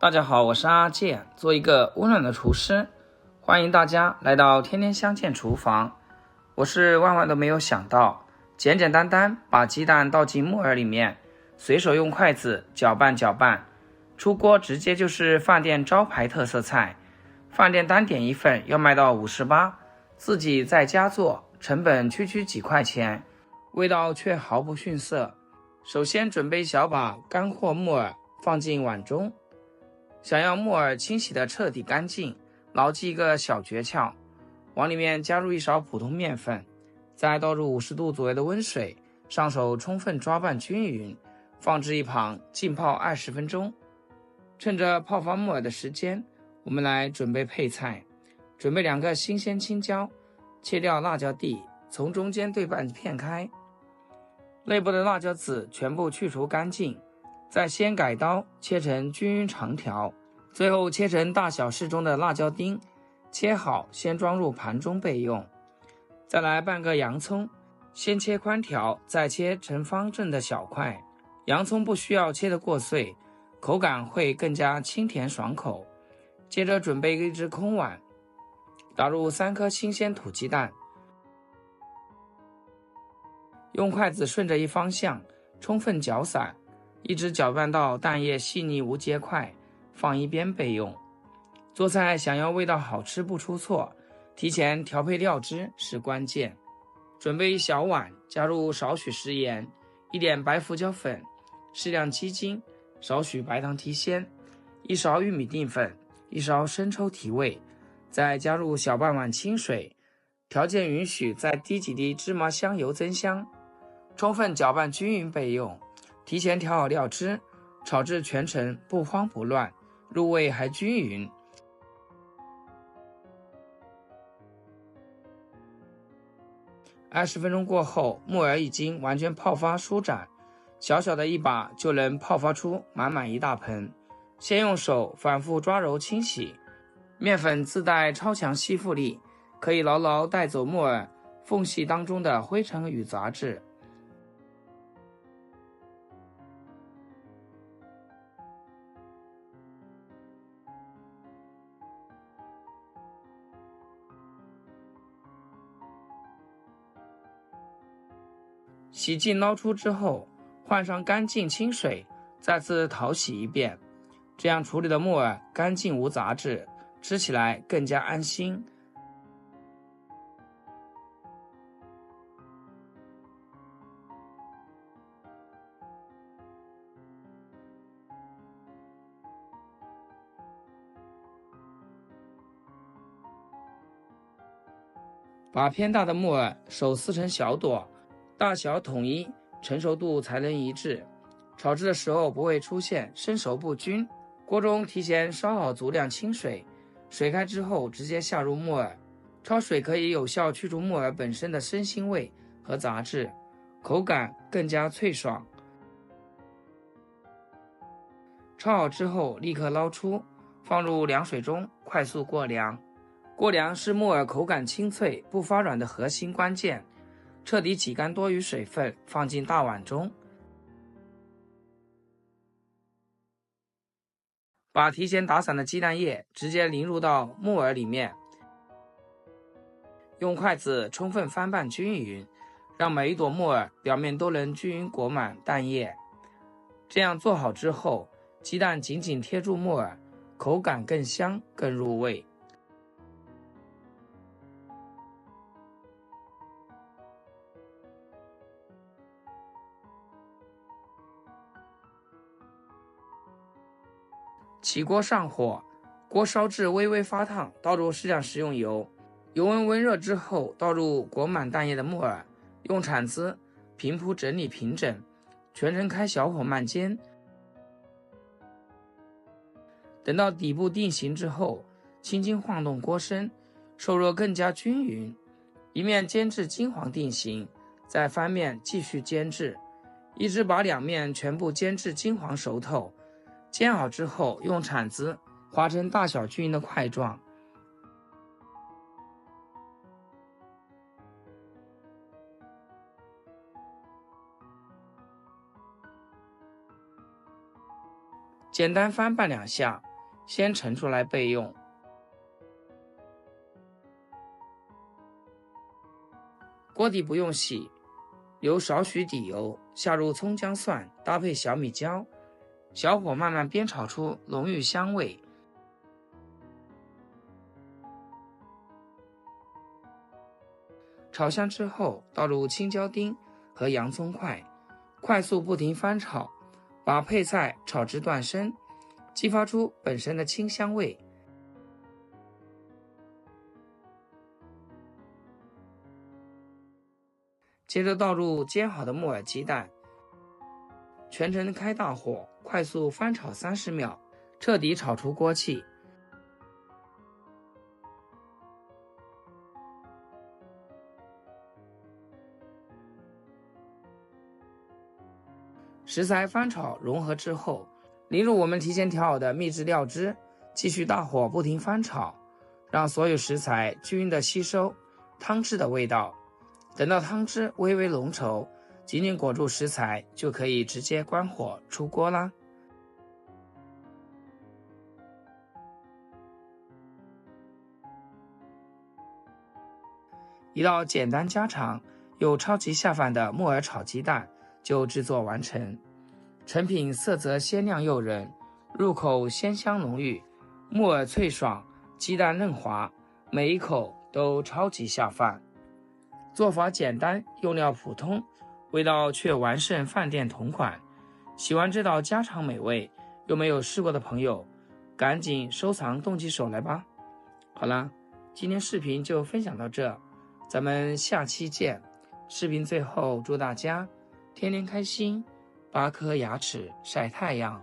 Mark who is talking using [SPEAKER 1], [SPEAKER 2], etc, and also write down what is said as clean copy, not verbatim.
[SPEAKER 1] 大家好，我是阿健，做一個溫暖的廚師，歡迎大家來到天天相見廚房。我是萬萬都沒有想到，簡簡單單把雞蛋倒進木耳裡面，隨手用筷子攪拌攪拌，出鍋直接就是飯店招牌特色菜。飯店單點一份要賣到58，自己在家做，成本區幾塊錢，味道卻毫不遜色。首先準備小把乾貨木耳放進碗中，想要木耳清洗的徹底乾淨，牢記一個小訣竅，往裡面加入一勺普通麵粉，再倒入50度左右的溫水，上手充分抓拌均勻，放置一旁浸泡20分鐘。趁着泡發木耳的時間，我們來準備配菜。準備2個新鮮青椒，切掉辣椒蒂，從中間對半片開，內部的辣椒籽全部去除乾淨，再先改刀切成均勻長條，最後切成大小適中的辣椒丁，切好先裝入盤中備用。再來半個洋蔥，先切寬條，再切成方正的小塊。洋蔥不需要切得過碎，口感會更加清甜爽口。接着準備一隻空碗，打入3顆新鮮土雞蛋，用筷子順着一方向充分攪散，一直攪拌到蛋液細膩無結塊，放一邊備用。做菜想要味道好吃不出錯，提前調配料汁是關鍵。準備一小碗，加入少許食鹽，一點白胡椒粉，適量雞精，少許白糖提鮮，一勺玉米淀粉，一勺生抽提味，再加入小半碗清水，條件允許再滴幾滴芝麻香油增香，充分攪拌均勻備用。提前調好料汁，炒至全程不慌不亂，入味還均勻。20分鐘過後，木耳已經完全泡發舒展，小小的一把就能泡發出滿一大盆。先用手反覆抓揉清洗，麵粉自帶超強吸附力，可以牢牢帶走木耳縫隙當中的灰塵與雜質。洗净撈出之後，換上乾淨清水，再次淘洗一遍。這樣處理的木耳乾淨無雜質，吃起來更加安心。把偏大的木耳手撕成小朵，大小統一，成熟度才能一致。炒制的時候不會出現生熟不均。鍋中提前燒好足量清水，水開之後直接下入木耳。焯水可以有效去除木耳本身的生腥味和雜質，口感更加脆爽。焯好之後立刻撈出，放入涼水中快速過涼。過涼是木耳口感清脆不發軟的核心關鍵。徹底擠乾多餘水分，放進大碗中，把提前打散的雞蛋液直接淋入到木耳裡面，用筷子充分翻拌均勻，讓每一朵木耳表面都能均勻裹滿蛋液。這樣做好之後，雞蛋緊緊貼住木耳，口感更香更入味。起鍋上火，鍋燒至微微發燙，倒入適量食用油，油溫溫熱之後，倒入裹滿蛋液的木耳，用鏟子平鋪整理平整，全程開小火慢煎。等到底部定型之後，輕輕晃動鍋身，受熱更加均勻，一面煎至金黃定型，再翻面繼續煎制，一直把兩面全部煎至金黃熟透。煎好之後，用鏟子劃成大小均勻的塊狀。簡單翻拌2下，先盛出來備用。鍋底不用洗，留少許底油，下入蔥薑蒜，搭配小米椒，小火慢慢煸炒出濃郁香味。炒香之後，倒入青椒丁和洋蔥塊，快速不停翻炒，把配菜炒至斷生，激發出本身的清香味。接着倒入煎好的木耳雞蛋，全程開大火，快速翻炒30秒，徹底炒出鍋氣。食材翻炒融合之後，淋入我們提前調好的秘制料汁，繼續大火不停翻炒，讓所有食材均勻地吸收湯汁的味道。等到湯汁微微濃稠，緊緊裹住食材，就可以直接關火出鍋啦。一道簡單家常又超級下飯的木耳炒雞蛋就制作完成。成品色澤鮮亮誘人，入口鮮香濃郁，木耳脆爽，雞蛋嫩滑，每一口都超級下飯。做法簡單，用料普通，味道卻完勝飯店同款。喜歡這道家常美味又沒有試過的朋友，趕緊收藏動起手來吧。好了，今天視頻就分享到這，咱們下期見。視頻最後祝大家天天開心，8顆牙齒曬太陽。